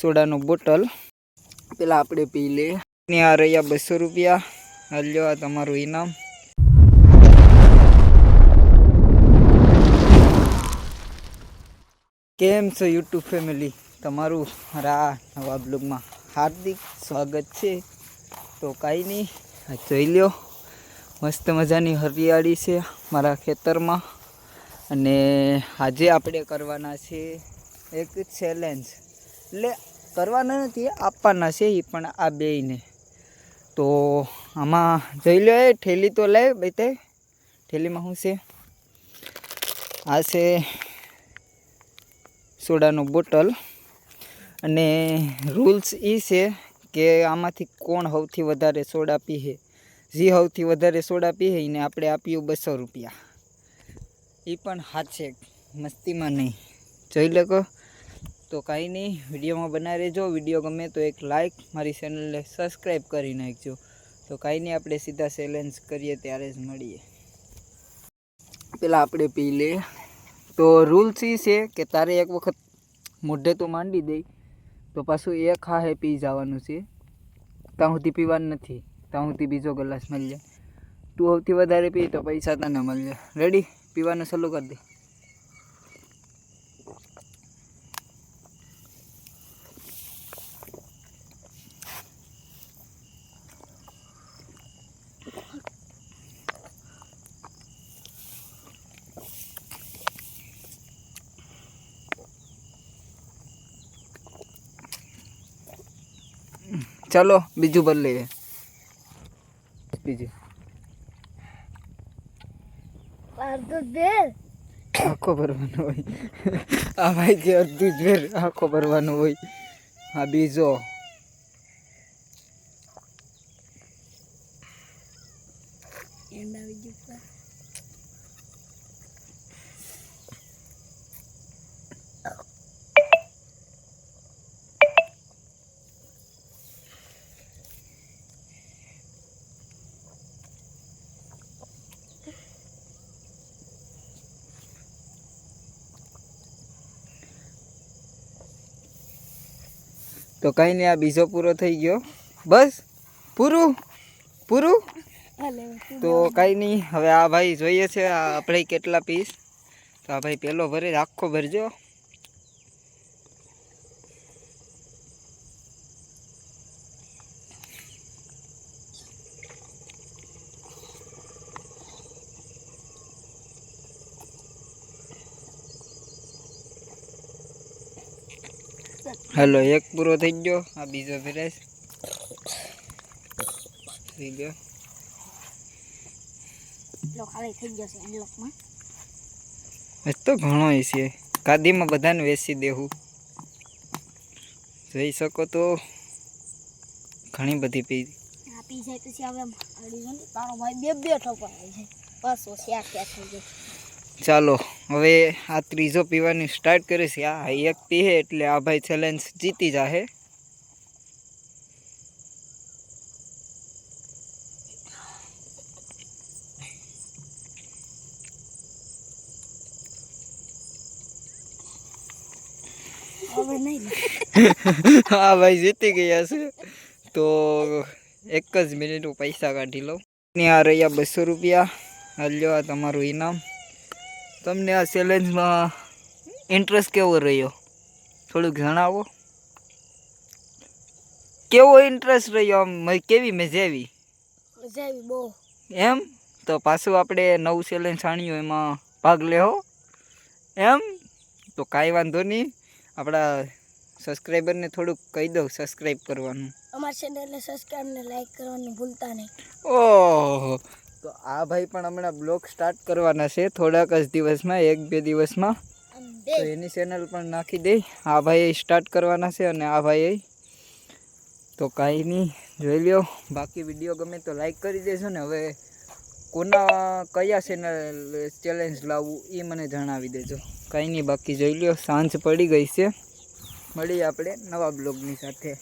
સોડાનું bottle પેલા આપણે પી લે. આ રહ્યા 200 રૂપિયા. હાલ્યો આ તમારું ઇનામ. કેમ છો યુટ્યુબ ફેમિલી? તમારું મારા નવા બ્લોગમાં હાર્દિક સ્વાગત છે. તો કાંઈ નહીં, જોઈ લ્યો મસ્ત મજાની હરિયાળી છે મારા ખેતરમાં. અને આજે આપણે કરવાના છે એક ચેલેન્જ. એટલે કરવાના નથી, આપવાના છે એ પણ આ બેયને. તો આમાં જોઈ લો, એ થેલી તો લે બેતે. થેલીમાં શું છે? આ છે સોડાનું બોટલ. અને રૂલ્સ એ છે કે આમાંથી કોણ સૌથી વધારે સોડા પીએ. જે સૌથી વધારે સોડા પીએ એને આપણે આપ્યું 200 રૂપિયા. એ પણ હાથે, મસ્તીમાં નહીં. જોઈ લો. તો કાંઈ નહીં, વિડીયોમાં બનાવી રહેજો. વિડીયો ગમે તો એક લાઇક, મારી ચેનલને સબસ્ક્રાઈબ કરી નાખજો. તો કાંઈ નહીં, આપણે સીધા ચેલેન્જ કરીએ ત્યારે જ મળીએ. પેલા આપણે પી લે. તો રૂલ્સ એ છે કે તારે એક વખત મોઢે તો માંડી દઈ, તો પાછું એક હાહે પી જવાનું છે. ત્યાં સુધી પીવાનું નથી, ત્યાં સુધી બીજો ગ્લાસ મળી જાય. તું સૌથી વધારે પી તો પૈસા તને મળી જાય. રેડી? પીવાનું ચાલુ કરી દે. ચાલો બીજું ભર લઈએ. બીજું આખો ભરવાનો હોય. આ ભાઈ કે અડધું જ ભેર આખો ભરવાનો હોય. આ બીજો તો કાંઈ નહીં, આ બીજો પૂરો થઈ ગયો. બસ પૂરું પૂરું. તો કાંઈ નહીં, હવે આ ભાઈ જોઈએ છે આપણે કેટલા પીસ. તો આ ભાઈ પહેલો ભરે, આખો ભરજો. હેલો, એક પૂરો થઈ ગયો. આ બીજો ભરાય થઈ ગયો. તો ઘણો છે, ગાદીમાં બધાને વેચી દેવું. જોઈ શકો તો ઘણી બધી પી જાય. પછી હવે તારો ભાઈ બે ચાલો હવે આ ત્રીજો પીવાની સ્ટાર્ટ કરે છે. આ એક પીએ એટલે આ ભાઈ ચેલેન્જ જીતી જાહે. હા ભાઈ જીતી ગયા છે. તો એક જ મિનિટ હું પૈસા કાઢી લઉં. આ રહ્યા 200 રૂપિયા. હાલ્યો આ તમારું ઇનામ. તમને આ ચેલેન્જમાં ઇન્ટરેસ્ટ કેવો રહ્યો થોડુંક જણાવો. કેવો ઇન્ટરેસ્ટ રહ્યો? આમ કેવી મજા આવી? બહુ. એમ? તો પાછું આપણે નવું ચેલેન્જ આણ્યું, એમાં ભાગ લેવો એમ? તો કાંઈ વાંધો નહીં, આપણા સબસ્ક્રાઈબરને થોડુંક કહી દઉં સબસ્ક્રાઈબ કરવાનું. અમારી ચેનલને સબસ્ક્રાઈબ ને લાઈક કરવાનું ભૂલતા નહીં. ઓહો, તો આ ભાઈ પણ હમણાં બ્લોગ સ્ટાર્ટ કરવાના છે થોડાક જ દિવસમાં, 1-2 દિવસમાં. તો એની ચેનલ પણ નાખી દે. આ ભાઈ સ્ટાર્ટ કરવાના છે અને આ ભાઈ. તો કાંઈ નહીં, જોઈ લ્યો. બાકી વિડીયો ગમે તો લાઈક કરી દેજો ને. હવે કયા ચેનલ ચેલેન્જ લાવવું એ મને જણાવી દેજો. કાંઈ નહીં, બાકી જોઈ લ્યો. સાંજ પડી ગઈ છે. મળીએ આપણે નવા બ્લોગની સાથે.